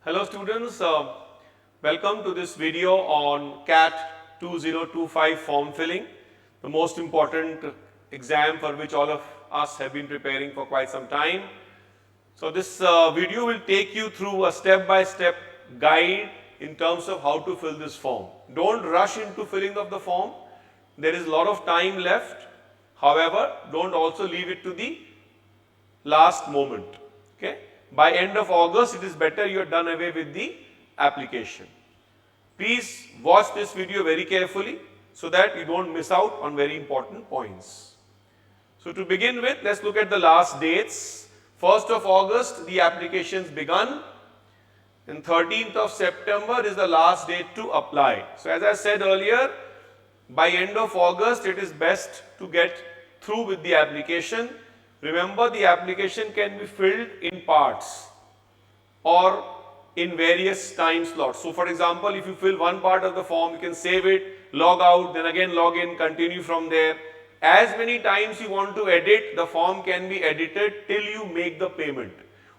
Hello students, welcome to this video on CAT 2025 form filling, the most important exam for which all of us have been preparing for quite some time. So this video will take you through a step-by-step guide in terms of how to fill this form. Don't rush into filling of the form. There is a lot of time left. However, don't also leave it to the last moment. Okay? By end of August, it is better you are done away with the application. Please watch this video very carefully so that you don't miss out on very important points. So to begin with, let's look at the last dates. 1st of August, the applications begun, and 13th of September is the last date to apply. So as I said earlier, by end of August, it is best to get through with the application. Remember, the application can be filled in parts or in various time slots. So for example, if you fill one part of the form, you can save it, log out, then again log in, continue from there. As many times you want to edit, the form can be edited till you make the payment.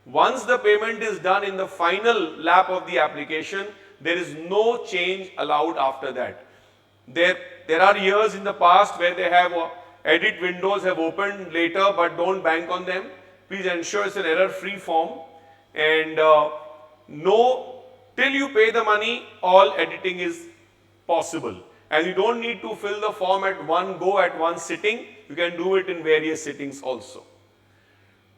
Once the payment is done in the final lap of the application, there is no change allowed after that. There are years in the past where they have edit windows have opened later, but don't bank on them. Please ensure it's an error-free form, and no, till you pay the money, all editing is possible. And you don't need to fill the form at one go, at one sitting. You can do it in various sittings also.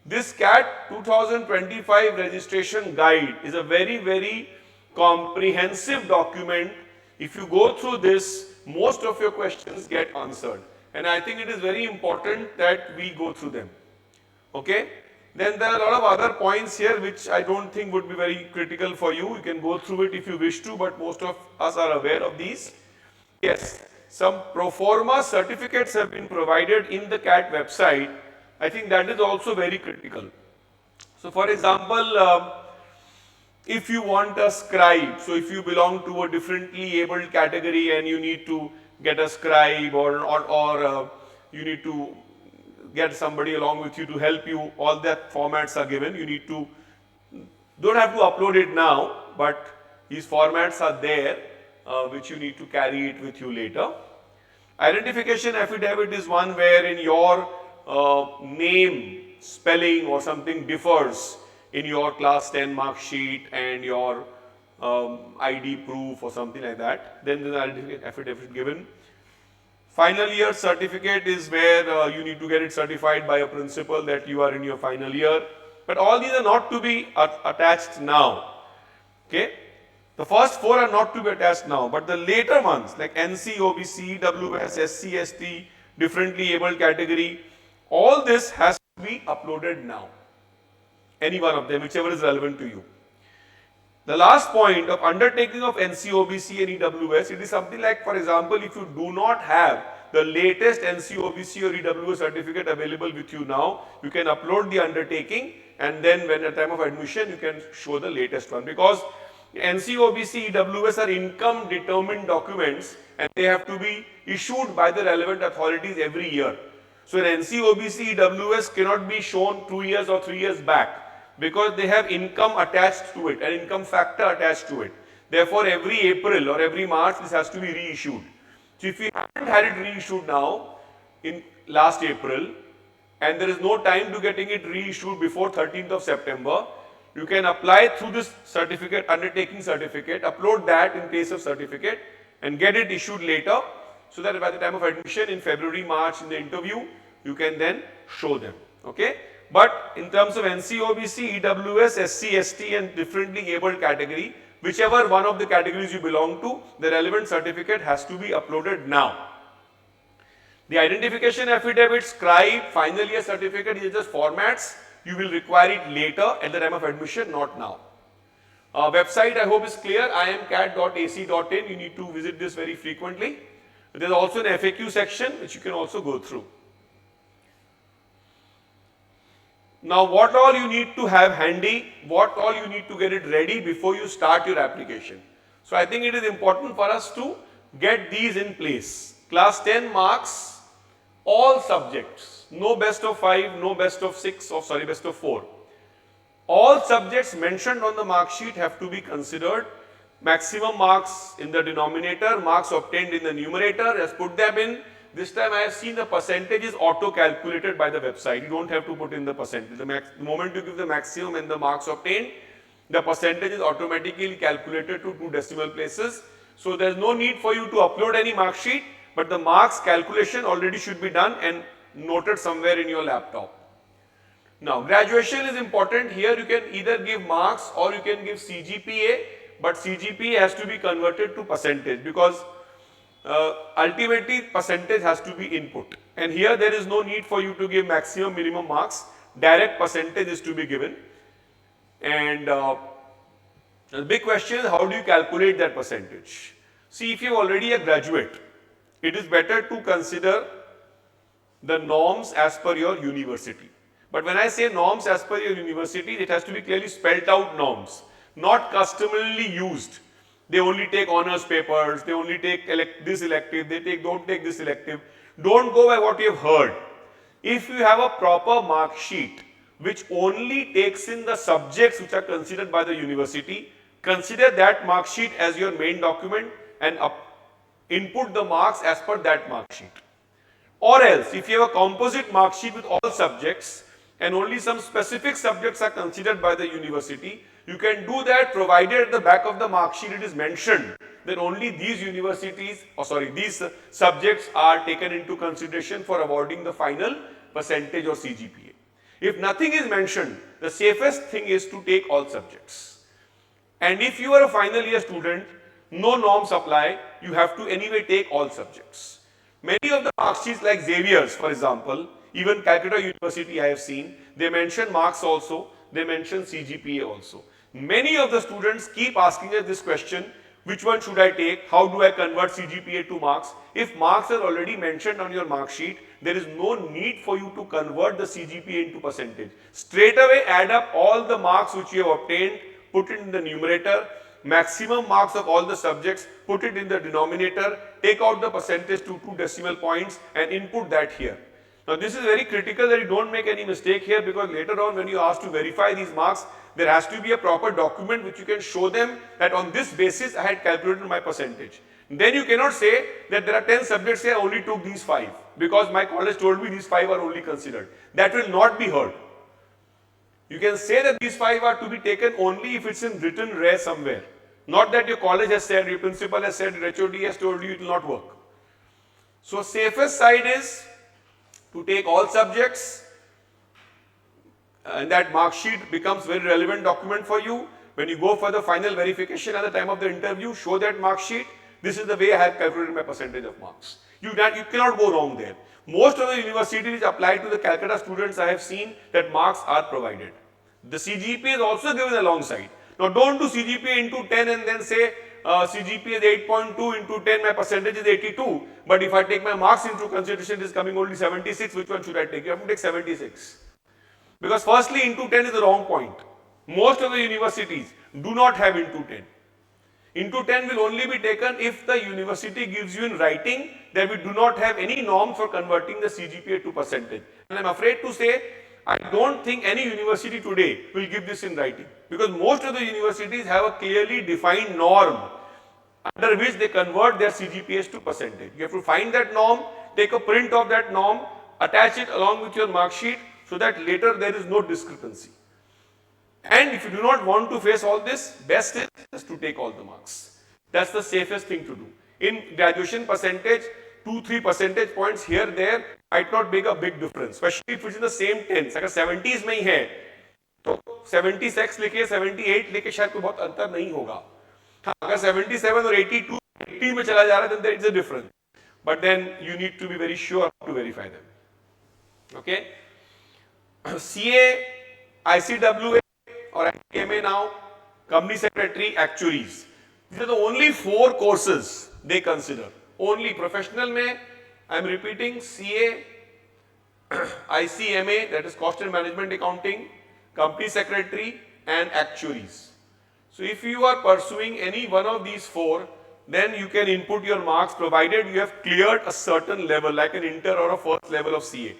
This CAT 2025 registration guide is a very comprehensive document. If you go through this, most of your questions get answered. And I think it is very important that we go through them. Okay? Then there are a lot of other points here which I don't think would be very critical for you. You can go through it if you wish to, but most of us are aware of these. Yes, some pro forma certificates have been provided in the CAT website. I think that is also very critical. So for example, if you want a scribe, so if you belong to a differently abled category and you need to get a scribe or you need to get somebody along with you to help you, all that formats are given. You need to, don't have to upload it now, but these formats are there which you need to carry it with you later. Identification affidavit is one wherein your name, spelling or something differs in your class 10 mark sheet and your ID proof or something like that. Then the identification affidavit given. Final year certificate is where you need to get it certified by a principal that you are in your final year. But all these are not to be attached now. Okay? The first four are not to be attached now, but the later ones like NC, OBC, EWS, SC, ST, differently abled category, all this has to be uploaded now. Any one of them, whichever is relevant to you. The last point of undertaking of NC, OBC and EWS, it is something like, for example, if you do not have the latest NC, OBC or EWS certificate available with you now, you can upload the undertaking and then when at time of admission, you can show the latest one, because NC, OBC, EWS are income determined documents and they have to be issued by the relevant authorities every year. So an NC, OBC, EWS cannot be shown 2 years or 3 years back, because they have income attached to it, an income factor attached to it. Therefore, every April or every March, this has to be reissued. So if you haven't had it reissued now, in last April, and there is no time to getting it reissued before 13th of September, you can apply through this certificate, undertaking certificate, upload that in place of certificate, and get it issued later, so that by the time of admission in February, March in the interview, you can then show them. Okay? But in terms of NC, OBC, EWS, SC, ST and differently abled category, whichever one of the categories you belong to, the relevant certificate has to be uploaded now. The identification affidavit, scribe, final year certificate is just formats. You will require it later at the time of admission, not now. Website I hope is clear, imcat.ac.in. You need to visit this very frequently. There is also an FAQ section which you can also go through. Now, what all you need to have handy, what all you need to get it ready before you start your application. So, I think it is important for us to get these in place. Class 10 marks, all subjects, no best of 5, no best of 6, or sorry, best of 4. All subjects mentioned on the mark sheet have to be considered. Maximum marks in the denominator, marks obtained in the numerator, just put them in. This time I have seen the percentage is auto calculated by the website. You don't have to put in the percentage. The moment you give the maximum and the marks obtained, the percentage is automatically calculated to 2 decimal places. So there is no need for you to upload any mark sheet, but the marks calculation already should be done and noted somewhere in your laptop. Now graduation is important. Here you can either give marks or you can give CGPA, but CGPA has to be converted to percentage because ultimately percentage has to be input, and here there is no need for you to give maximum minimum marks. Direct percentage is to be given, and the big question is how do you calculate that percentage? See, if you are already a graduate, it is better to consider the norms as per your university. But when I say norms as per your university, it has to be clearly spelled out norms, not customarily used. They only take honors papers, they only take this elective, don't take this elective. Don't go by what you have heard. If you have a proper mark sheet which only takes in the subjects which are considered by the university, consider that mark sheet as your main document and input the marks as per that mark sheet. Or else, if you have a composite mark sheet with all subjects and only some specific subjects are considered by the university, you can do that provided at the back of the mark sheet it is mentioned that only these these subjects are taken into consideration for awarding the final percentage or CGPA. If nothing is mentioned, the safest thing is to take all subjects. And if you are a final year student, no norms apply, you have to anyway take all subjects. Many of the mark sheets like Xavier's, for example, even Calcutta University I have seen, they mention marks also, they mention CGPA also. Many of the students keep asking us this question, which one should I take? How do I convert CGPA to marks? If marks are already mentioned on your mark sheet, there is no need for you to convert the CGPA into percentage. Straight away add up all the marks which you have obtained, put it in the numerator, maximum marks of all the subjects, put it in the denominator, take out the percentage to 2 decimal points and input that here. Now this is very critical that you don't make any mistake here, because later on when you ask to verify these marks, there has to be a proper document which you can show them that on this basis I had calculated my percentage. Then you cannot say that there are 10 subjects here, I only took these 5 because my college told me these 5 are only considered. That will not be heard. You can say that these 5 are to be taken only if it's in written rare somewhere. Not that your college has said, your principal has said, your HOD has told you it will not work. So safest side is to take all subjects, and that mark sheet becomes very relevant document for you. When you go for the final verification at the time of the interview, show that mark sheet. This is the way I have calculated my percentage of marks. You cannot go wrong there. Most of the universities apply to the Calcutta students I have seen that marks are provided. The CGPA is also given alongside. Now don't do CGPA into 10 and then say CGPA is 8.2 into 10, my percentage is 82. But if I take my marks into consideration, it is coming only 76. Which one should I take? You have to take 76. Because firstly, into 10 is the wrong point. Most of the universities do not have into 10. Into 10 will only be taken if the university gives you in writing that we do not have any norm for converting the CGPA to percentage. And I'm afraid to say, I don't think any university today will give this in writing, because most of the universities have a clearly defined norm under which they convert their CGPAs to percentage. You have to find that norm, take a print of that norm, attach it along with your mark sheet so that later there is no discrepancy. And if you do not want to face all this, best is just to take all the marks. That's the safest thing to do. In graduation percentage, 2-3 percentage points here, there might not make a big difference, especially if it's in the same 10s. अगर 70s में ही है, तो 76 लेके 78 लेके शायद कोई बहुत अंतर नहीं होगा. हाँ, अगर 77 और 82, 80 में चला जा रहा है, then there is a difference. But then you need to be very sure to verify them. Okay? CA, ICWA or ICMA now, company secretary, actuaries. These are the only 4 courses they consider. Only professional mein, I am repeating, CA, ICMA, that is cost and management accounting, company secretary and actuaries. So if you are pursuing any one of these 4, then you can input your marks provided you have cleared a certain level like an inter or a first level of CA.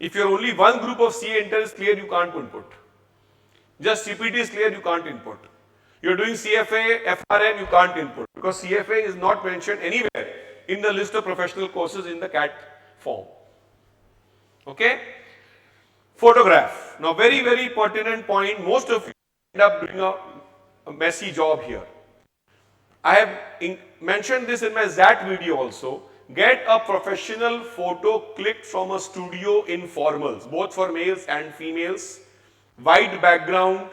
If your only one group of CA inter is clear, you can't input. Just CPT is clear, you can't input. You're doing CFA, FRM, you can't input because CFA is not mentioned anywhere in the list of professional courses in the CAT form. Okay? Photograph. Now very, very pertinent point. Most of you end up doing a messy job here. I have mentioned this in my ZAT video also. Get a professional photo clicked from a studio in formals, both for males and females. White background,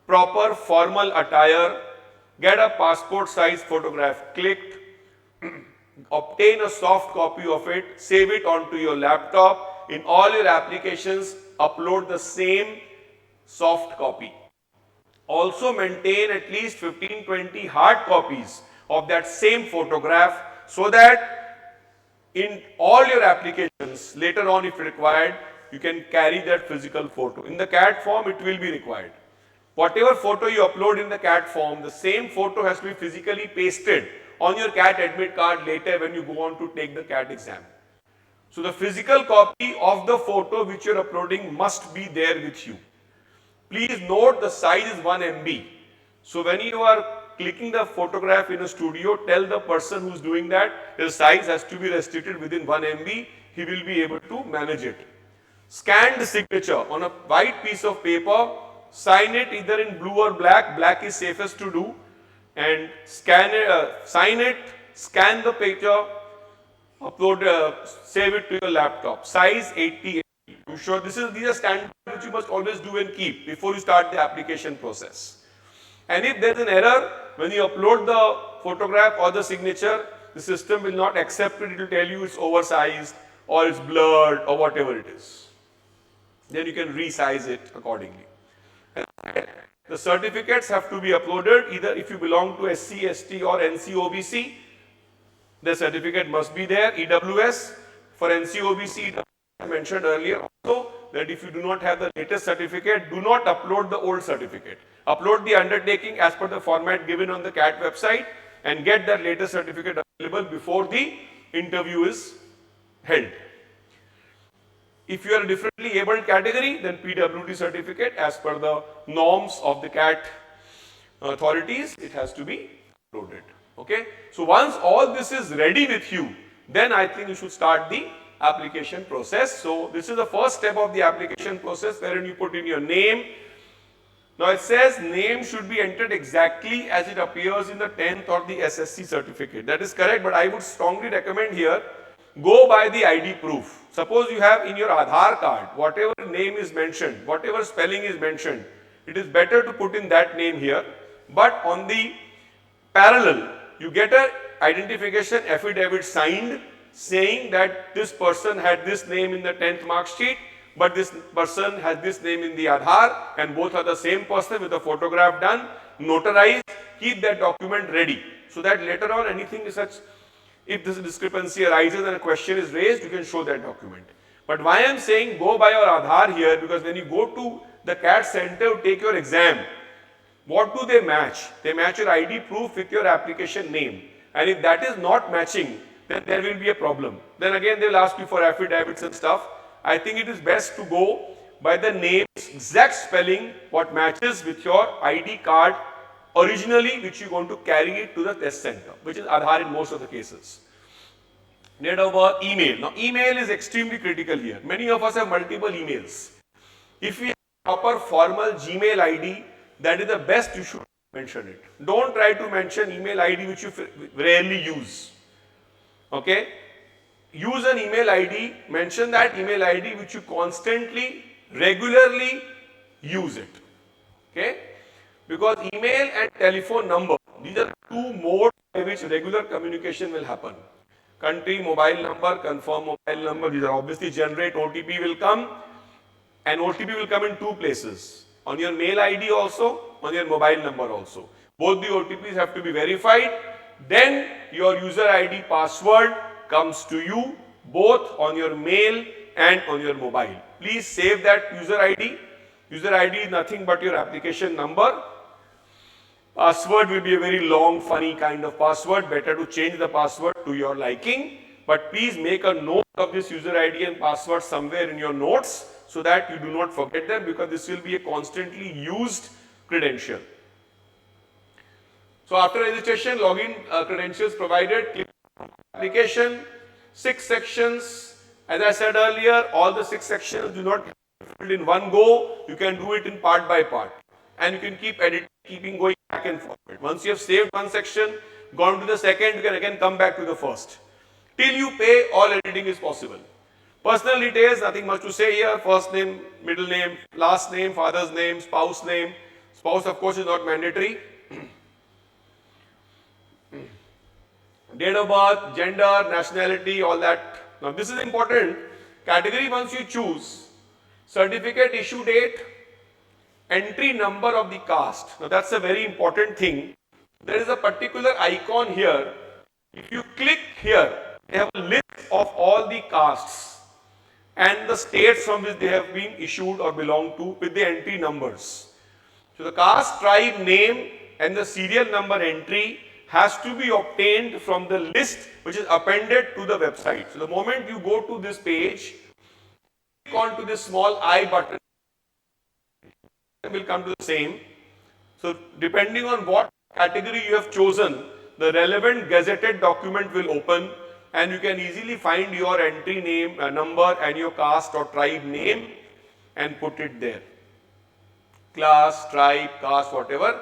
proper formal attire. Get a passport size photograph clicked. Obtain a soft copy of it. Save it onto your laptop. In all your applications, upload the same soft copy. Also maintain at least 15-20 hard copies of that same photograph so that in all your applications later on if required you can carry that physical photo. In the CAT form it will be required. Whatever photo you upload in the CAT form, the same photo has to be physically pasted on your CAT admit card later when you go on to take the CAT exam. So the physical copy of the photo which you are uploading must be there with you. Please note the size is 1 MB. So when you are clicking the photograph in a studio, tell the person who is doing that the size has to be restricted within 1 MB. He will be able to manage it. Scan the signature on a white piece of paper. Sign it either in blue or black. Black is safest to do. And scan it, sign it, scan the picture, upload, save it to your laptop. Size 80 MB. I'm sure these are standards which you must always do and keep before you start the application process. And if there is an error, when you upload the photograph or the signature, the system will not accept it. It will tell you it's oversized or it's blurred or whatever it is. Then you can resize it accordingly. And the certificates have to be uploaded either if you belong to SC, ST or NC OBC. The certificate must be there. EWS for NC OBC. I mentioned earlier also that if you do not have the latest certificate, do not upload the old certificate. Upload the undertaking as per the format given on the CAT website and get that latest certificate available before the interview is held. If you are a differently abled category, then PWD certificate as per the norms of the CAT authorities, it has to be uploaded. Okay. So once all this is ready with you, then I think you should start the application process. So this is the first step of the application process wherein you put in your name. Now it says name should be entered exactly as it appears in the 10th or the SSC certificate. That is correct, but I would strongly recommend here go by the ID proof. Suppose you have in your Aadhaar card whatever name is mentioned, whatever spelling is mentioned, it is better to put in that name here. But on the parallel, you get a identification affidavit signed saying that this person had this name in the 10th mark sheet, but this person had this name in the Aadhaar and both are the same person with a photograph done, notarized. Keep that document ready so that later on anything is such, if this discrepancy arises and a question is raised, you can show that document. But why I am saying go by your Aadhaar here, because when you go to the CAT center to take your exam, what do they match? They match your ID proof with your application name, and if that is not matching, then there will be a problem. Then again they will ask you for affidavits and stuff. I think it is best to go by the name's exact spelling, what matches with your ID card originally, which you are going to carry it to the test center, which is Aadhaar in most of the cases. Date of birth, email. Now email is extremely critical here. Many of us have multiple emails. If we have proper formal Gmail ID, that is the best, you should mention it. Don't try to mention email ID which you rarely use. Okay? Use an email ID, mention that email ID which you constantly, regularly use it. Okay? Because email and telephone number, these are two modes by which regular communication will happen. Country, mobile number, confirm mobile number, these are obviously generate, OTP will come, and OTP will come in two places. On your mail ID also, on your mobile number also. Both the OTPs have to be verified. Then your user ID password comes to you both on your mail and on your mobile. Please save that user ID. User ID is nothing but your application number. Password will be a very long, funny kind of password. Better to change the password to your liking. But please make a note of this user ID and password somewhere in your notes so that you do not forget them, because this will be a constantly used credential. So after registration, login credentials provided, click application, 6 sections. As I said earlier, all the 6 sections do not filled in one go. You can do it in part by part, and you can keep editing, keeping going back and forward. Once you have saved one section, gone to the second, you can again come back to the first. Till you pay, all editing is possible. Personal details, nothing much to say here. First name, middle name, last name, father's name, spouse name. Spouse, of course, is not mandatory. Date of birth, gender, nationality, all that. Now this is important. Category once you choose, certificate issue date, entry number of the caste. Now that's a very important thing. There is a particular icon here. If you click here, they have a list of all the castes and the states from which they have been issued or belong to with the entry numbers. So the caste, tribe, name and the serial number entry has to be obtained from the list which is appended to the website. So the moment you go to this page, click on to this small I button, it will come to the same. So depending on what category you have chosen, the relevant gazetted document will open, and you can easily find your entry name, number and your caste or tribe name and put it there. Class, tribe, caste, whatever.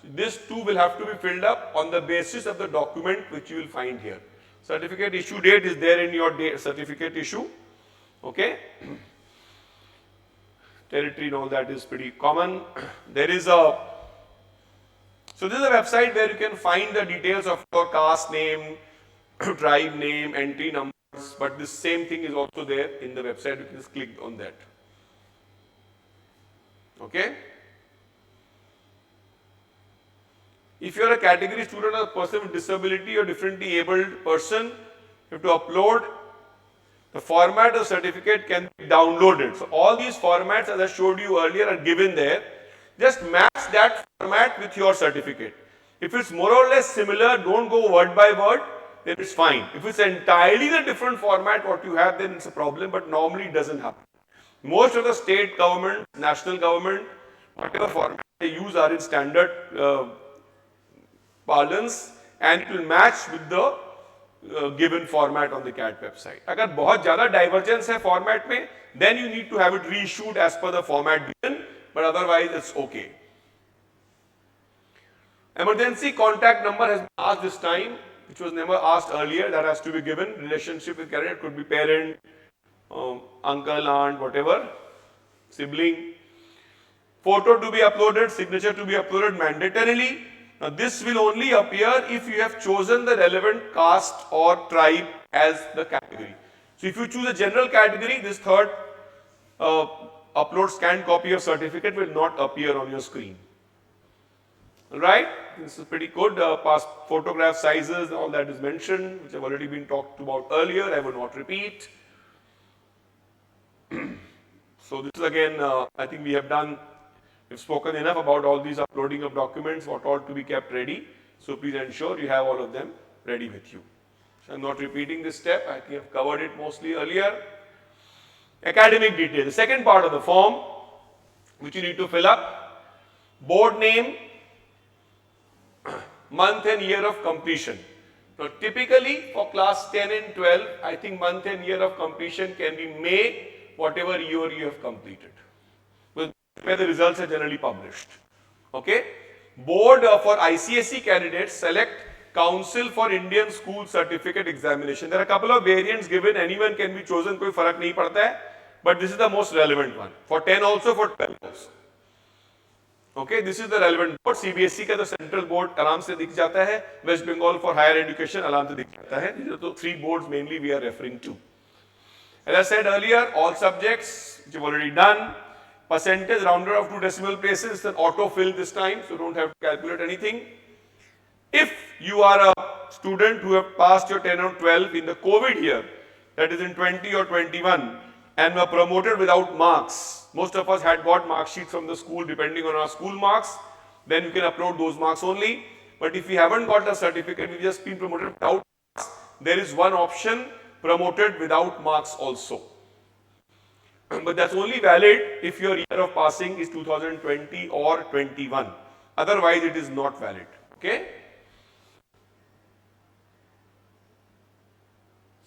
So this too will have to be filled up on the basis of the document which you will find here. Certificate issue date is there in your certificate issue. Okay. Territory and all that is pretty common. There is a, so this is a website where you can find the details of your caste name, tribe name, entry numbers, but this same thing is also there in the website. You can just click on that. Okay. If you are a category student or a person with disability or differently abled person, you have to upload. The format of certificate can be downloaded. So all these formats, as I showed you earlier, are given there. Just match that format with your certificate. If it's more or less similar, don't go word by word, then it's fine. If it's entirely a different format what you have, then it's a problem, but normally it doesn't happen. Most of the state government, national government, whatever format they use are in standard parlance, and it will match with the given format on the CAT website. अगर बहुत ज़्यादा divergence है format में, then you need to have it reissued as per the format given, but otherwise it's okay. Emergency contact number has been asked this time, which was never asked earlier. That has to be given. Relationship with candidate could be parent, uncle, aunt, whatever, sibling. Photo to be uploaded, signature to be uploaded mandatorily. Now this will only appear if you have chosen the relevant caste or tribe as the category. So if you choose a general category, this third upload scanned copy of certificate will not appear on your screen. Alright, this is pretty good. Past photograph sizes, all that is mentioned, which have already been talked about earlier. I will not repeat. So this is again, I think we have done. We've spoken enough about all these uploading of documents, what all to be kept ready. So please ensure you have all of them ready with you. So I'm not repeating this step. I think I've covered it mostly earlier. Academic details. The second part of the form, which you need to fill up. Board name, month and year of completion. Now typically for class 10 and 12, I think month and year of completion can be May, whatever year you have completed, where the results are generally published. Okay. Board for ICSE candidates, select Council for Indian School Certificate Examination. There are a couple of variants given. Anyone can be chosen. कोई फर्क नहीं पड़ता है. But this is the most relevant one. For 10 also, for 12 also. Okay, this is the relevant board. CBSE का तो central board आराम से दिख जाता है. West Bengal for higher education आराम से दिख जाता है. These are the three boards mainly we are referring to. As I said earlier, all subjects which you've already done. Percentage rounded off to decimal places, it's an auto-fill this time, so don't have to calculate anything. If you are a student who have passed your 10 or 12 in the COVID year, that is in 20 or 21, and were promoted without marks, most of us had got mark sheets from the school depending on our school marks, then you can upload those marks only. But if you haven't got a certificate, you've just been promoted without marks, there is one option, promoted without marks also. but that's only valid if your year of passing is 2020 or 21. Otherwise, it is not valid. Okay?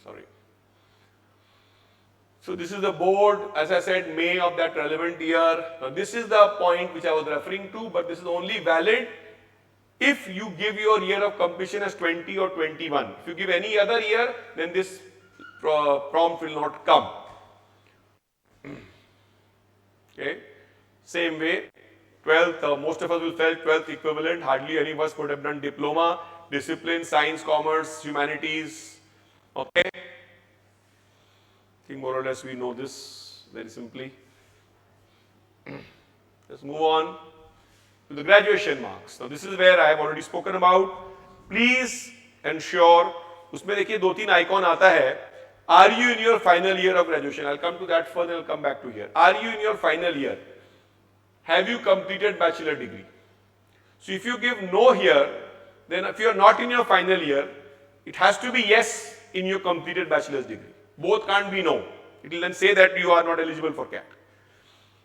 Sorry. So this is the board, as I said, May of that relevant year. Now this is the point which I was referring to, but this is only valid if you give your year of completion as 20 or 21. If you give any other year, then this prompt will not come. Okay. Same way, 12th, most of us will felt 12th equivalent. Hardly any of us would have done diploma, discipline, science, commerce, humanities. Okay. I think more or less we know this very simply. Let's move on to the graduation marks. Now this is where I have already spoken about. Please ensure, उसमें देखिए 2-3 icon आता है. Are you in your final year of graduation? I'll come to that further, I'll come back to here. Are you in your final year? Have you completed bachelor degree? So if you give no here, then if you are not in your final year, it has to be yes in your completed bachelor's degree. Both can't be no. It will then say that you are not eligible for CAT.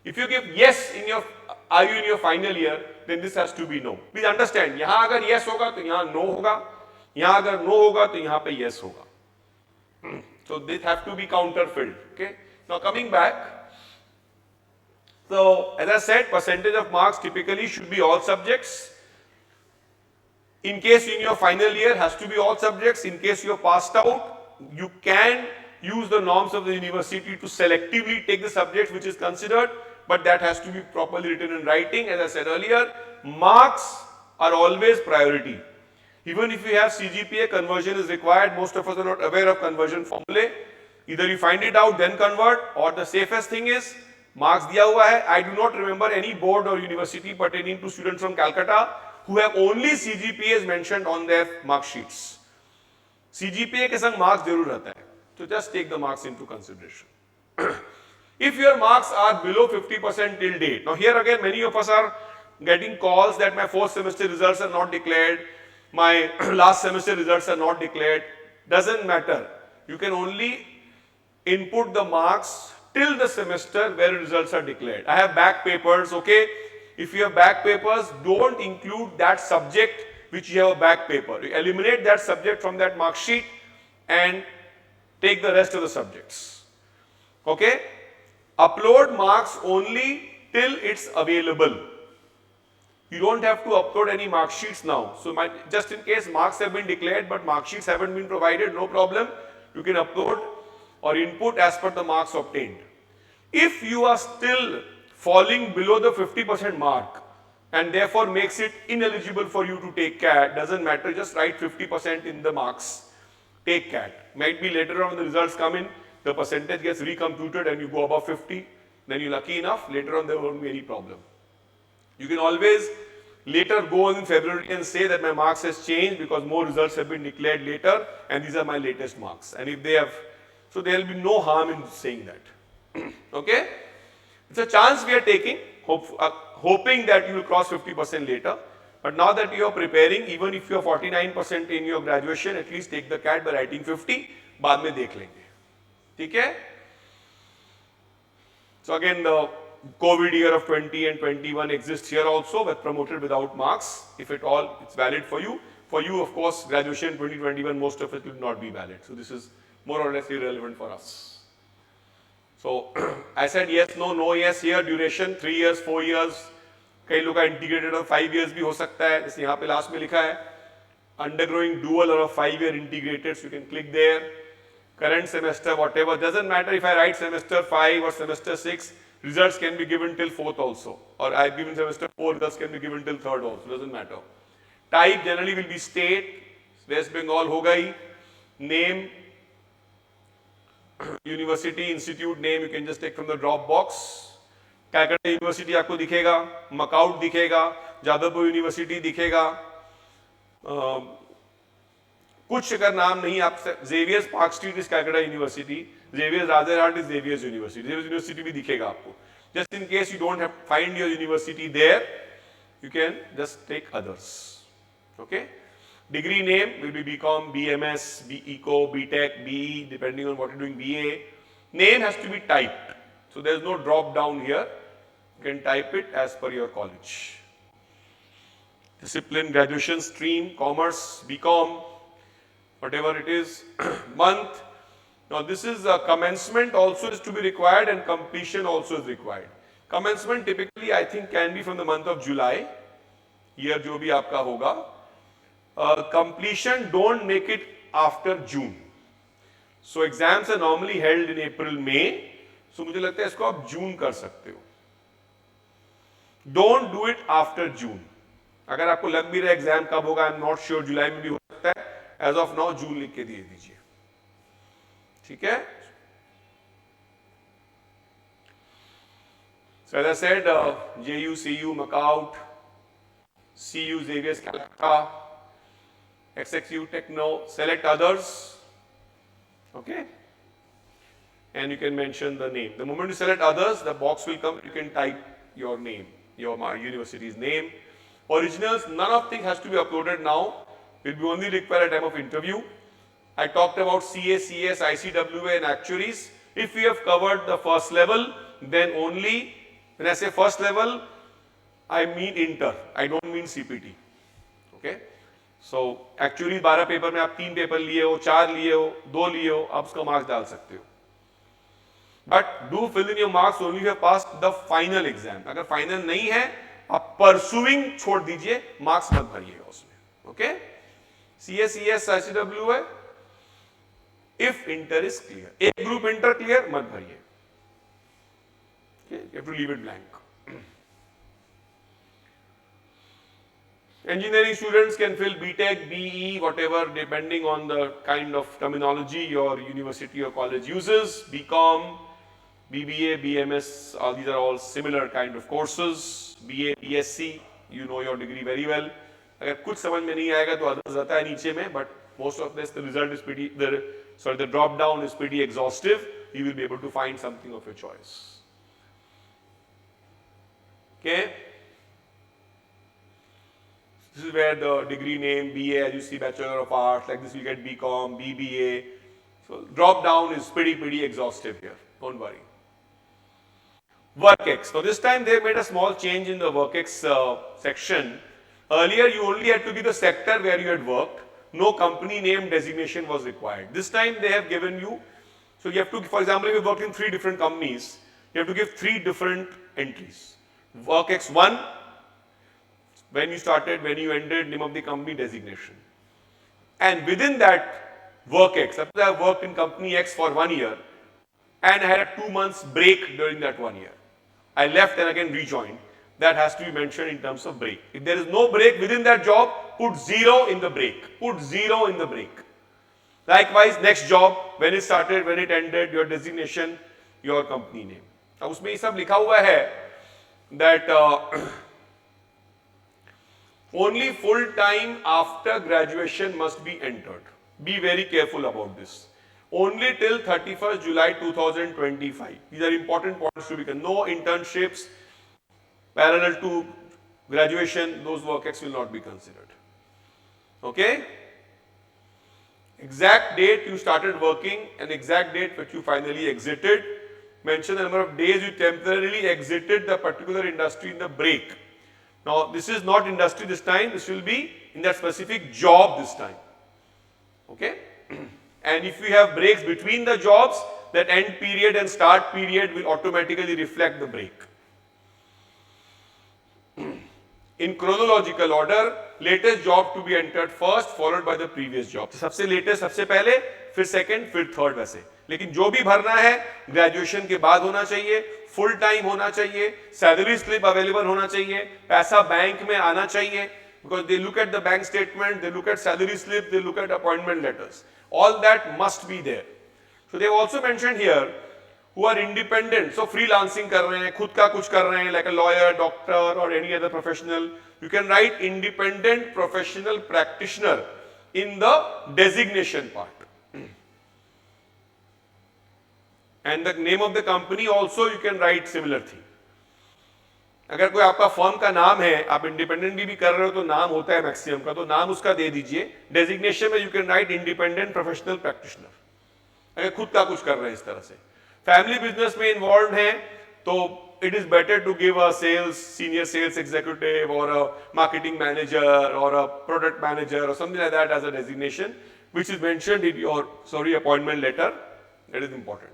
If you give yes in your, are you in your final year, then this has to be no. Please understand, यहाँ अगर yes होगा तो यहाँ no होगा, यहाँ अगर no होगा तो यहाँ पे yes होगा. So this have to be counter filled. Okay. Now coming back. So as I said, percentage of marks typically should be all subjects. In case in your final year has to be all subjects. In case you are passed out, you can use the norms of the university to selectively take the subject which is considered, but that has to be properly written in writing. As I said earlier, marks are always priority. Even if you have CGPA, conversion is required. Most of us are not aware of conversion formulae. Either you find it out, then convert, or the safest thing is marks दिया हुआ है. I do not remember any board or university pertaining to students from Calcutta who have only CGPAs mentioned on their mark sheets. CGPA के संग marks जरूर रहता है. So just take the marks into consideration. If your marks are below 50% till date, now here again many of us are getting calls that my 4th semester results are not declared, my last semester results are not declared. Doesn't matter. You can only input the marks till the semester where results are declared. I have back papers, okay? If you have back papers, don't include that subject which you have a back paper. You eliminate that subject from that mark sheet and take the rest of the subjects. Okay? Upload marks only till it's available. You don't have to upload any mark sheets now. So just in case marks have been declared but mark sheets haven't been provided, no problem. You can upload or input as per the marks obtained. If you are still falling below the 50% mark and therefore makes it ineligible for you to take CAT, doesn't matter, just write 50% in the marks. Take CAT. Might be later on when the results come in, the percentage gets recomputed and you go above 50, then you're lucky enough, later on there won't be any problem. You can always later go on in February and say that my marks has changed because more results have been declared later and these are my latest marks. And if they have, so there will be no harm in saying that. Okay? It's a chance we are taking, hoping that you will cross 50% later. But now that you are preparing, even if you are 49% in your graduation, at least take the CAT by writing 50, बाद में देख लेंगे. ठीक है? So again, the COVID year of 20 and 21 exists here also, but promoted without marks. If at all, it's valid for you. For you, of course, graduation 2021, most of it will not be valid. So this is more or less irrelevant for us. So I said yes, no, no, yes. Here duration 3 years, 4 years. कई लोग का integrated और 5 years भी हो सकता है. जैसे यहाँ पे last में लिखा है undergoing dual or a 5-year integrated. So you can click there. Current semester, whatever, doesn't matter if I write semester 5 or semester 6. Results can be given till 4th also, or I've given semester 4, results can be given till 3rd also, doesn't matter. Type generally will be state, West Bengal hoga hi, name, university, institute name, you can just take from the drop box. Calcutta University आपको दिखेगा, MAKAUT दिखेगा, Jadavpur University दिखेगा, कुछ अगर नाम नहीं आप Xavier's Park Street is Calcutta University, Xavier's Razorhatt is Xavier's University. Xavier's University भी दिखेगा आपको. Just in case you don't have find your university there, you can just take others. Okay? Degree name will be BCom, BMS, BEco, BTech, BE, depending on what you're doing, BA. Name has to be typed. So there is no drop down here. You can type it as per your college. Discipline, graduation, stream, commerce, BCom, whatever it is, month. Now this is commencement also is to be required and completion also is required. Commencement typically I think can be from the month of July, year जो भी आपका होगा. Completion don't make it after June. So exams are normally held in April, May. So मुझे लगता है इसको आप जून कर सकते हो. Don't do it after June. अगर आपको लग भी रहा है एग्जाम कब होगा, आई एम नॉट श्योर, जुलाई में भी हो सकता है, एज ऑफ नाउ जून लिख के दे दीजिए. ठीक है. So as I said, JU, CU, McCout, CU, Xavier, Calcutta, XXU, Techno, select others. Okay. And you can mention the name. The moment you select others, the box will come. You can type your name, your university's name. Originals, none of things has to be uploaded now. Will be only required at time of interview. I talked about CA, CS, ICWA and actuaries. If we have covered the first level, then only, when I say first level, I mean inter. I don't mean CPT. Okay. So actually 12 paper में आप 3 paper लिए हो, 4 लिए हो, 2 लिए हो, आप उसका मार्क्स डाल सकते हो. But do fill in your marks only if you have passed the final exam. अगर फाइनल नहीं है, आप परसुइंग छोड़ दीजिए, मार्क्स मत भरिएगा उसमें. ओके. CSES ICW है. If inter is clear, एक ग्रुप इंटर क्लियर मत भरिए. Okay, you have to leave it blank. Engineering students can fill BTech, BE, whatever, depending on the kind of terminology your university or college uses. BCom, BBA, BMS, these are all similar kind of courses. BA, BSc, you know your degree very well. अगर कुछ समझ में नहीं आएगा तो others आता है नीचे में, but most of this, the result is pretty, the drop down is pretty exhaustive. You will be able to find something of your choice. Okay. This is where the degree name, BA, as you see, Bachelor of Arts, like this you get BCom, BBA. So drop down is pretty exhaustive here. Don't worry. WorkX. So this time they made a small change in the WorkX section. Earlier you only had to be the sector where you had worked. No company name designation was required. This time they have given you, so you have to, for example, if you worked in 3 different companies, you have to give 3 different entries. WorkX 1, when you started, when you ended, name of the company, designation. And within that WorkX, suppose I worked in company X for 1 year and I had a 2 months break during that 1 year. I left and again rejoined. That has to be mentioned in terms of break. If there is no break within that job, put 0 in the break. Put 0 in the break. Likewise, next job, when it started, when it ended, your designation, your company name. अब उसमें ये सब लिखा हुआ है that only full time after graduation must be entered. Be very careful about this. Only till 31st July 2025. These are important points to be considered. No internships parallel to graduation, those WorkX will not be considered. Okay? Exact date you started working and exact date which you finally exited. Mention the number of days you temporarily exited the particular industry in the break. Now this is not industry this time, this will be in that specific job this time. Okay? And if you have breaks between the jobs, that end period and start period will automatically reflect the break. In chronological order, latest job to be entered first, followed by the previous job. सबसे latest सबसे पहले, फिर second, फिर third वैसे. लेकिन जो भी भरना है, graduation के बाद होना चाहिए, full time होना चाहिए, salary slip available होना चाहिए, पैसा बैंक में आना चाहिए, because they look at the bank statement, they look at salary slip, they look at appointment letters. All that must be there. So they have also mentioned here, who are independent, so freelancing कर रहे हैं, खुद का कुछ कर रहे हैं, like a lawyer, doctor or any other professional, you can write independent professional practitioner in the designation part. And the name of the company also you can write similar thing. अगर कोई आपका फर्म का नाम है, आप independently भी कर रहे हो तो नाम होता है मैक्सिमम का, तो नाम उसका दे दीजिए. डेजिग्नेशन में you can write independent professional practitioner, अगर खुद का कुछ कर रहे हैं इस तरह से. फैमिली बिजनेस में इन्वॉल्व हैं तो it is better to give a senior sales executive or a marketing manager or a product manager or something like that as a designation, which is mentioned in your appointment letter. That is important.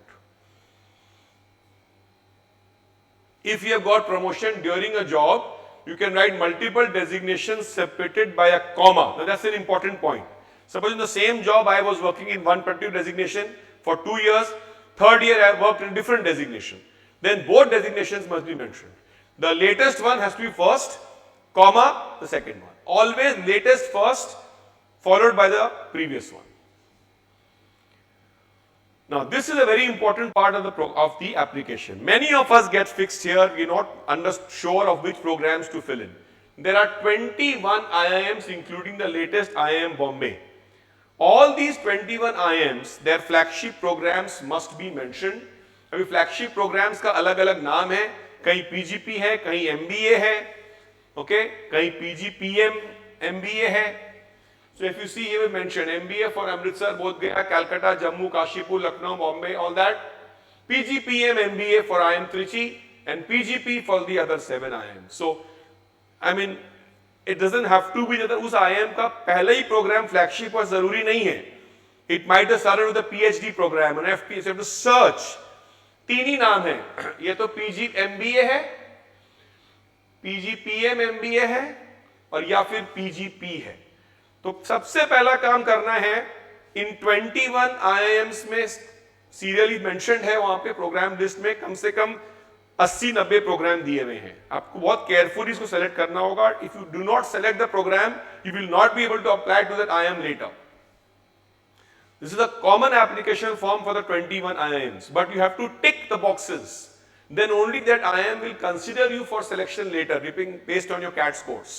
If you have got promotion during a job, you can write multiple designations separated by a comma. Now that's an important point. Suppose in the same job I was working in one particular designation for 2 years, third year I worked in different designation. Then both designations must be mentioned. The latest one has to be first, comma, the second one. Always latest first, followed by the previous one. Now, this is a very important part of the application. Many of us get fixed here, we're not sure of which programs to fill in. There are 21 IIMs, including the latest IIM Bombay. All these 21 IIMs, their flagship programs must be mentioned. अभी flagship programmes का अलग अलग नाम है, कहीं PGP है, कहीं MBA है, ओके, कहीं पीजीपीएम एमबीए है. So if you see here we mentioned MBA for Amritsar, Bodh Gaya, Calcutta, Jammu, Kashipur, Lucknow, Bombay, all that. PGPM MBA for IIM Trichy and PGP for the other 7 IIMs. So I mean it doesn't have to be that उस IIM का पहला ही programme flagship और जरूरी नहीं है. It might have started with a PhD program, an FP, so you have to search. 3 ही नाम है, ये तो PG MBA है, PGPM MBA है और या फिर PGP है. तो सबसे पहला काम करना है, इन 21 IIMs में सीरियली मेंशन्ड है, वहां पे प्रोग्राम लिस्ट में कम से कम 80-90 प्रोग्राम दिए हुए हैं. आपको बहुत केयरफुली इसको सेलेक्ट करना होगा. If you do not select the program, you will not be able to apply to that IIM letter. This is a common application form for the 21 IIMs, but you have to tick the boxes. Then only that IIM will consider you for selection later, based on your CAT scores.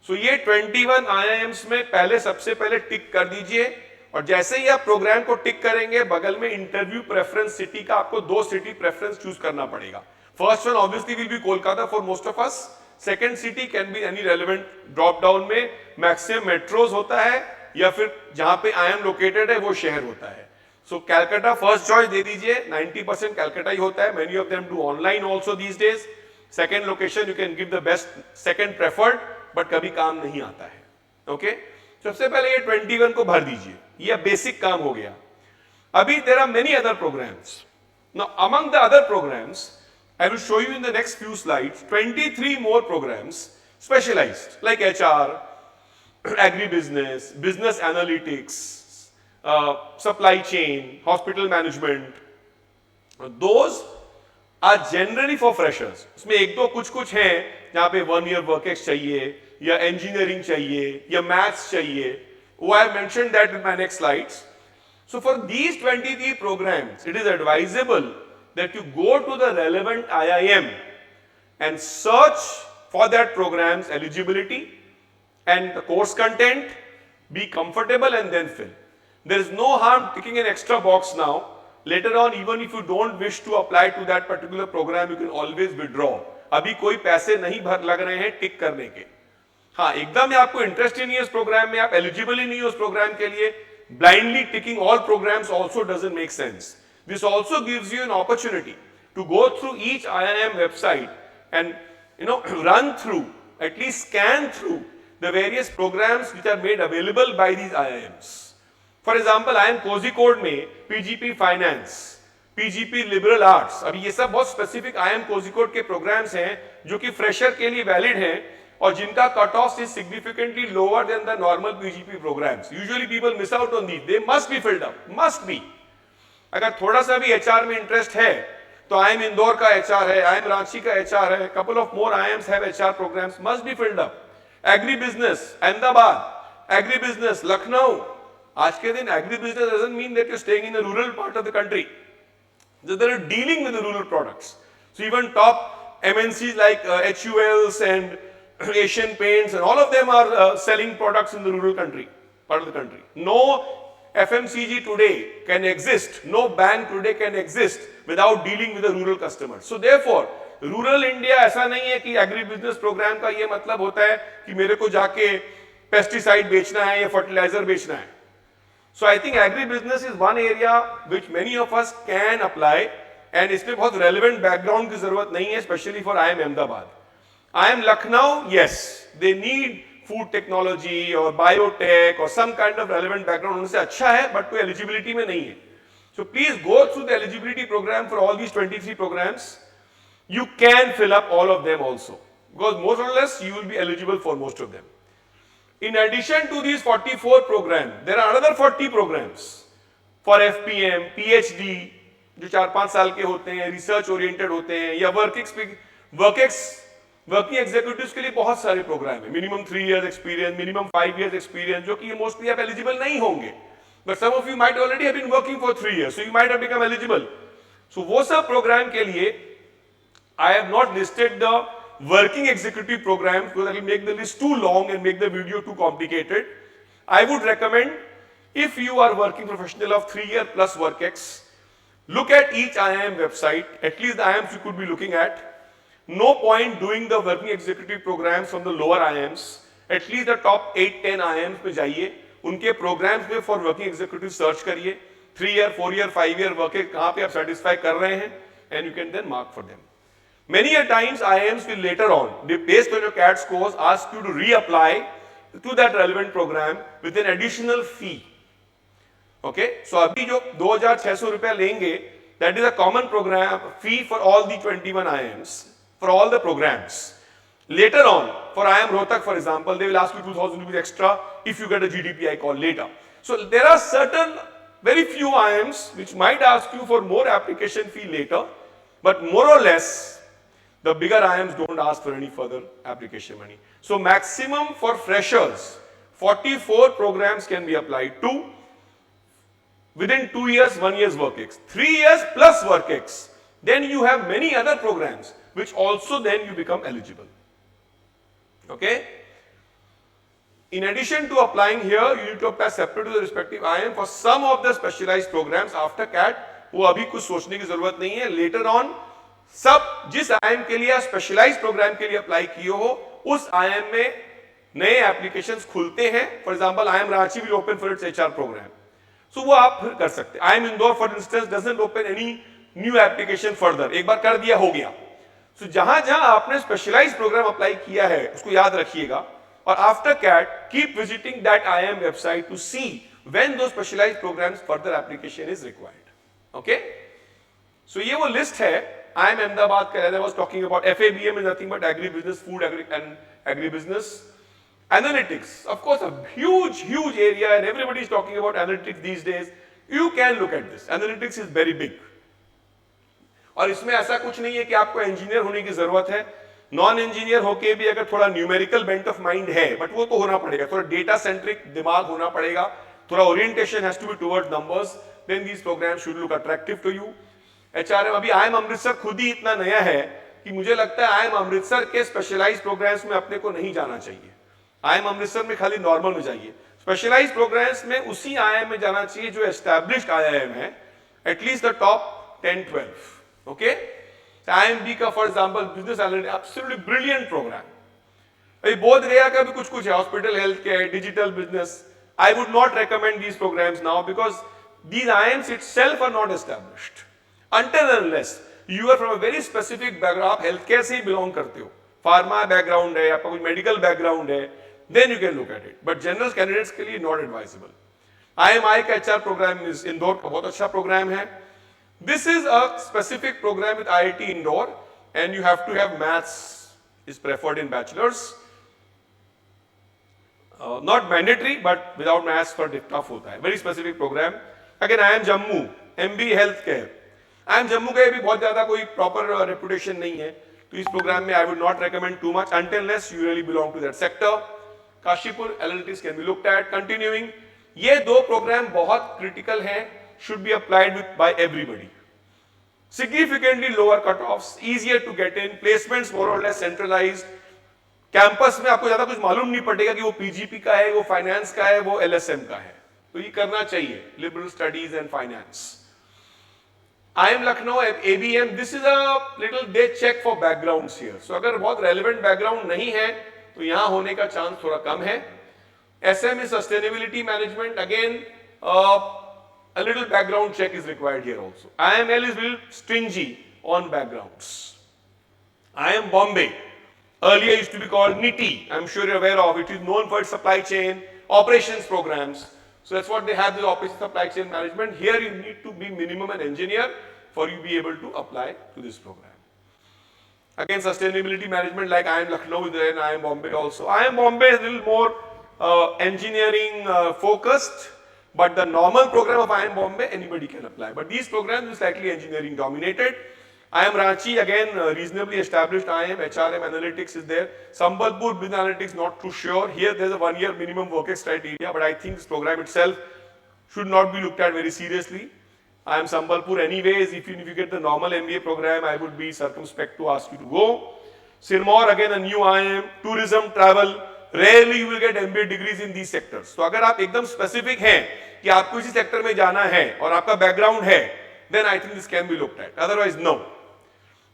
So ये 21 IIMs में पहले सबसे पहले टिक कर दीजिए, और जैसे ही आप प्रोग्राम को टिक करेंगे, बगल में इंटरव्यू प्रेफरेंस सिटी का आपको 2 सिटी प्रेफरेंस चूज करना पड़ेगा. First one obviously will be Kolkata for most of us. Second city can be any relevant. Drop down में मैक्सिमम मेट्रोज होता है या फिर जहां पे IIM लोकेटेड है वो शहर होता है. सो कैलकाटा फर्स्ट चॉइस दे दीजिए. 90% कैलकाटा ही होता है. Many of them do online also these days. Second location you can give the best second preferred, but कभी काम नहीं आता है. ओके, सबसे पहले ये 21 को भर दीजिए. ये बेसिक काम हो गया. अभी there are many other programs. Now among the other programs I will show you in the next few slides 23 more programs specialized like HR, agribusiness, business analytics, supply chain, hospital management. Those are generally for freshers. उसमें एक दो कुछ हैं जहाँ पे 1 year work ex चाहिए या engineering चाहिए या maths चाहिए. I have mentioned that in my next slides. So for these 23 programs, it is advisable that you go to the relevant IIM and search for that program's eligibility and the course content, be comfortable and then fill. There is no harm ticking an extra box now. Later on, even if you don't wish to apply to that particular program, you can always withdraw. अभी कोई पैसे नहीं लग रहे हैं टिक करने के. हाँ, एकदम आपको इंटरेस्ट ही नहीं है उस प्रोग्राम में, आप एलिजिबल ही नहीं हो उस प्रोग्राम के लिए, blindly ticking all programs also doesn't make sense. This also gives you an opportunity to go through each IIM website and run through, at least scan through the various programs which are made available by these IIMs. For example, IIM Kozhikode में PGP Finance, PGP Liberal Arts, अभी ये सब बहुत specific IIM Kozhikode के programmes हैं जो कि fresher के लिए वैलिड हैं और जिनका cut off is significantly lower than the normal PGP programs. Usually people miss out on these. They must be filled up. Must be. अगर थोड़ा सा भी HR में इंटरेस्ट है तो IIM इंदौर का HR है, IIM रांची का HR है, couple of more IIMs have HR programs, must be filled up. Agri business Ahmedabad, agri business Lucknow. आज के दिन agri business doesn't mean that you're staying in the rural part of the country. They're dealing with the rural products. So even top MNCs like HULs and Asian Paints and all of them are selling products in the rural country, part of the country. No FMCG today can exist, no bank today can exist without dealing with the rural customers. So therefore, rural India ऐसा नहीं है कि agri business programme का ये मतलब होता है कि मेरे को जाके पेस्टिसाइड बेचना है या फर्टिलाइजर बेचना है. So I think agri business is one area which many of us can apply, and इसमें बहुत relevant background की जरूरत नहीं है, especially for IIM Ahmedabad. IIM Lucknow, yes, they need food technology or biotech or some kind of relevant background, उनसे अच्छा है, but कोई eligibility में नहीं है. So please go through the eligibility program for all these 23 programs. You can fill up all of them also, because more or less you will be eligible for most of them. In addition to these 44 programs, there are another 40 programs for FPM, PhD, जो 4-5 साल के होते हैं, research oriented होते हैं, या working executives के लिए बहुत सारे प्रोग्राम है. Minimum 3 years experience, minimum 5 years experience, जो कि ये मोस्टली आप एलिजिबल नहीं होंगे. But some of you might already have been working for 3 years, so you might have become eligible. सो वो सब प्रोग्राम के लिए I have not listed the working executive programs because that will make the list too long and make the video too complicated. I would recommend, if you are working professional of 3 year plus WorkX, look at each IIM website, at least the IIMs you could be looking at. No point doing the working executive programs from the lower IIMs. At least the top 8-10 IIMs में जाइए, उनके programs में for working executive search करिए, 3 year, 4 year, 5 year WorkX कहाँ पे आप satisfy कर रहे हैं, and you can then mark for them. Many a times IIMs will later on, based on your CAT scores, ask you to reapply to that relevant program with an additional fee. Okay, so अभी जो 2,600 रुपया लेंगे, that is a common program fee for all the 21 IIMs, for all the programs. Later on, for IIM Rohtak, for example, they will ask you 2,000 rupees extra if you get a GDPI call later. So there are certain, very few IIMs which might ask you for more application fee later, but more or less, the bigger IIMs don't ask for any further application money. So maximum for freshers, 44 programs can be applied to. Within 2 years, 1 year's WorkX, 3 years plus WorkX. Then you have many other programs which also then you become eligible. Okay? In addition to applying here, you need to apply separate to the respective IIM for some of the specialized programs after CAT. वो अभी कुछ सोचने की जरूरत नहीं है. Later on, सब जिस IIM के लिए स्पेशलाइज्ड प्रोग्राम के लिए अप्लाई किए हो, उस IIM में नए एप्लीकेशंस खुलते हैं. For example IIM Ranchi will open for its HR programme, so वो आप फिर कर सकते हैं. IIM Indore for instance doesn't open any new application further, एक बार कर दिया हो गया. सो जहां जहां आपने स्पेशलाइज्ड प्रोग्राम अप्लाई किया है उसको याद रखिएगा, और after CAT keep visiting that IIM website to see when though specialised programmes further application is required. Okay, so ये वो लिस्ट है. IIM Ahmedabad ka, I was talking about FABM is nothing but agribusiness, food and agribusiness. Analytics, of course, a huge area, and everybody is talking about analytics these days. You can look at this. Analytics is very big. और इसमें ऐसा कुछ नहीं है कि आपको engineer होने की जरूरत है. नॉन इंजीनियर होके भी अगर थोड़ा न्यूमेरिकल बेंट ऑफ माइंड है, बट वो तो होना पड़ेगा, थोड़ा डेटा सेंट्रिक दिमाग होना पड़ेगा, थोड़ा orientation has to be towards numbers, then these programs should look attractive to you. HRM, अभी IIM अमृतसर खुद ही इतना नया है कि मुझे लगता है IIM अमृतसर के स्पेशलाइज्ड प्रोग्राम्स में अपने को नहीं जाना चाहिए. IIM अमृतसर में खाली नॉर्मल में जाइए. स्पेशलाइज्ड प्रोग्राम्स में उसी IIM में जाना चाहिए जो एस्टैब्लिश्ड IIM है, at least the top 10-12. Okay, IIMB का for example business analytics, absolutely brilliant program. अभी बोध गया का भी कुछ है, hospital health care, digital business. I would not recommend these programs now because these IIMs itself are not established. Until and unless you are from a very specific background, आप health care से ही belong करते हो, pharma background है, आपका कुछ medical background है, then you can look at it. But general candidates के लिए not advisable. IMI का HR प्रोग्राम इंदौर का बहुत अच्छा प्रोग्राम है. This is a specific program with IIT Indore, and you have to have maths is preferred in bachelors. Not mandatory, but without maths for tough होता है. Very specific program. Again, IIM Jammu, MB Healthcare. IIM Jammu का भी बहुत ज्यादा कोई proper reputation नहीं है, तो इस प्रोग्राम में आई would not recommend too much until unless you really belong to that sector. Kashipur analytics can be looked at. Continuing, ये दो प्रोग्राम बहुत क्रिटिकल हैं, should be applied with by everybody. Significantly lower cutoffs, easier to get in, placements more or less centralized. Campus में आपको ज्यादा कुछ मालूम नहीं पड़ेगा कि वो PGP का है, वो फाइनेंस का है, वो LSM का है, तो ये करना चाहिए, liberal studies and finance. IIM Lucknow, ABM, this is a little they check for backgrounds here. So अगर बहुत relevant background नहीं है तो यहाँ होने का चांस थोड़ा कम है. SM is sustainability management, again a little background check is required here also. IML is a little stingy on backgrounds. IIM Bombay, earlier used to be called NITI, I'm sure you're aware of. It is known for its supply chain operations programs. So that's what they have, the operation supply chain management. Here you need to be minimum an engineer for you to be able to apply to this program. Again, sustainability management like IIM Lucknow is there and IIM Bombay also. IIM Bombay is a little more engineering focused, but the normal program of IIM Bombay anybody can apply. But these programs are slightly engineering dominated. IIM Ranchi, again reasonably established IIM, HRM Analytics is there. Sambalpur Business Analytics, not too sure. Here there's a 1 year minimum work criteria, but I think this program itself should not be looked at very seriously. IIM Sambalpur anyways, if you get the normal MBA program, I would be circumspect to ask you to go. Sirmaur, again a new IIM, tourism, travel, rarely you will get MBA degrees in these sectors. तो अगर आप एकदम specific हैं कि आपको इसी sector में जाना है और आपका background है, then I think this can be looked at. Otherwise, no.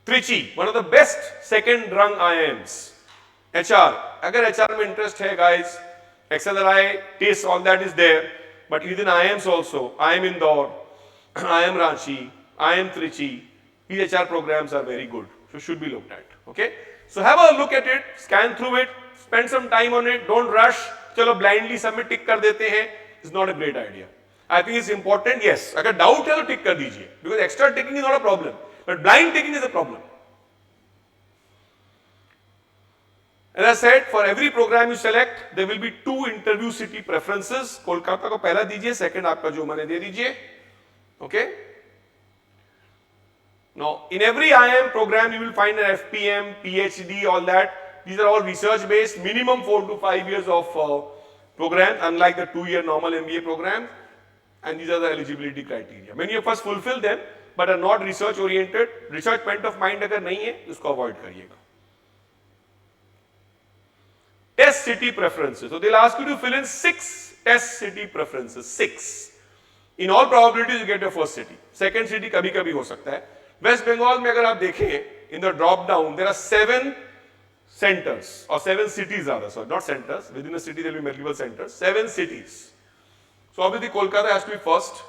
Trichy, one of the best second rung IIMs. HR, अगर HR में interest है guys, XLRI, TIS, all that is there, but within IIMs also, IIM Indore, IIM Ranchi, IIM Trichy, these HR programs are very good, so should be looked at. Okay, so have a look at it, scan through it, spend some time on it, don't rush. चलो blindly submit tick कर देते हैं, it's not a great idea. I think it's important, yes. अगर doubt है तो tick कर दीजिए, because extra ticking is not a problem. But blind ticking is a problem. As I said, for every program you select, there will be 2 interview city preferences. Kolkata को पहला दीजिए, second आपका जो मैंने दे दीजिए. Okay? Now, in every IIM program, you will find an FPM, PhD, all that. These are all research based, minimum 4 to 5 years of program, unlike the 2-year normal MBA program. And these are the eligibility criteria. Many of us fulfill them, but are not research oriented. Research point of mind अगर नहीं है, उसको avoid करिएगा. Test city preferences. So they'll ask you to fill in 6 test city preferences. 6. In all probabilities, you get your first city. Second city कभी-कभी हो सकता है. West Bengal में अगर आप देखें, in the drop down, there are 7 centers or 7 cities rather. So not centers. Within a city there will be multiple centers. 7 cities. So obviously Kolkata has to be first.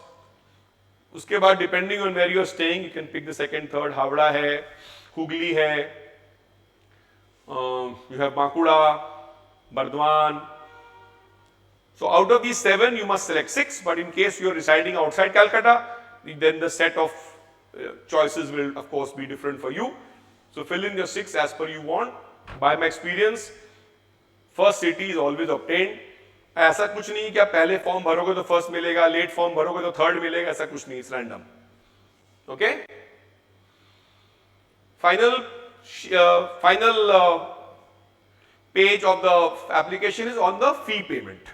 उसके बाद depending on where you are staying, you can pick the second, third. Howrah है, हुगली है, you have Bankura, Bardwan. So out of these 7, you must select 6. But in case you are residing outside Calcutta, then the set of choices will of course be different for you. So fill in your 6 as per you want. By my experience, first city is always obtained. ऐसा कुछ नहीं कि आप पहले form भरोगे तो first मिलेगा, late form भरोगे तो third मिलेगा, ऐसा कुछ नहीं, it's random. Okay, final page of the application is on the fee payment.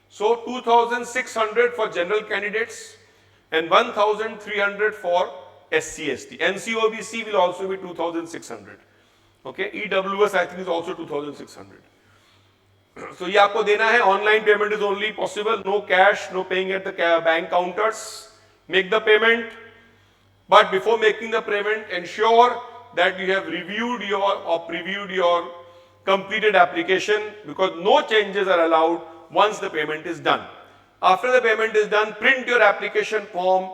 So 2,600 for general candidates and 1,300 for SC/ST. NCOBC will also be 2,600. Okay, EWS I think is also 2,600. So ये आपको देना है. Online payment is only possible. No cash, no paying at the bank counters. Make the payment, but before making the payment, ensure that you have reviewed your or previewed your completed application, because no changes are allowed once the payment is done. After the payment is done, print your application form,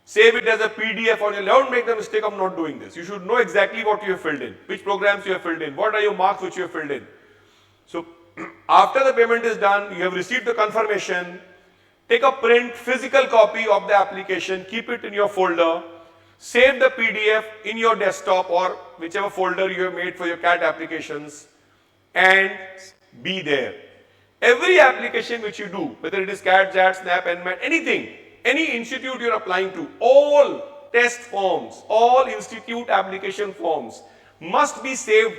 save it as a PDF on your. Don't make the mistake of not doing this. You should know exactly what you have filled in, which programs you have filled in, what are your marks which you have filled in. So after the payment is done, you have received the confirmation, take a print, physical copy of the application, keep it in your folder, save the PDF in your desktop or whichever folder you have made for your CAT applications, and be there. Every application which you do, whether it is CAT, JAT, SNAP, NMAT, anything, any institute you are applying to, all test forms, all institute application forms must be saved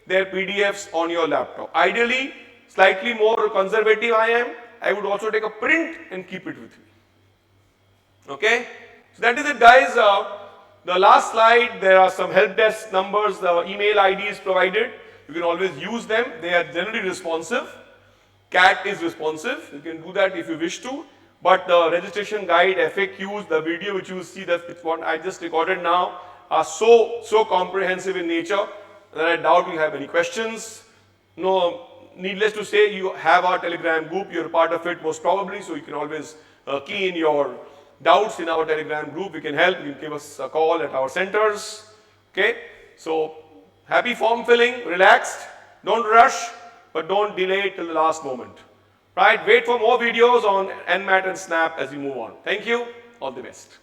their PDFs on your laptop. Ideally, slightly more conservative I would also take a print and keep it with me. Okay, so that is it, guys. The last slide, there are some help desk numbers, the email ID is provided. You can always use them. They are generally responsive. CAT is responsive. You can do that if you wish to. But the registration guide, FAQs, the video which you see, that's what I just recorded now, are so comprehensive in nature that I doubt you have any questions. No, needless to say, you have our Telegram group. You're a part of it most probably, so you can always key in your doubts in our Telegram group. We can help. You can give us a call at our centers. Okay. So happy form filling, relaxed, don't rush, but don't delay till the last moment. Right. Wait for more videos on NMAT and SNAP as we move on. Thank you. All the best.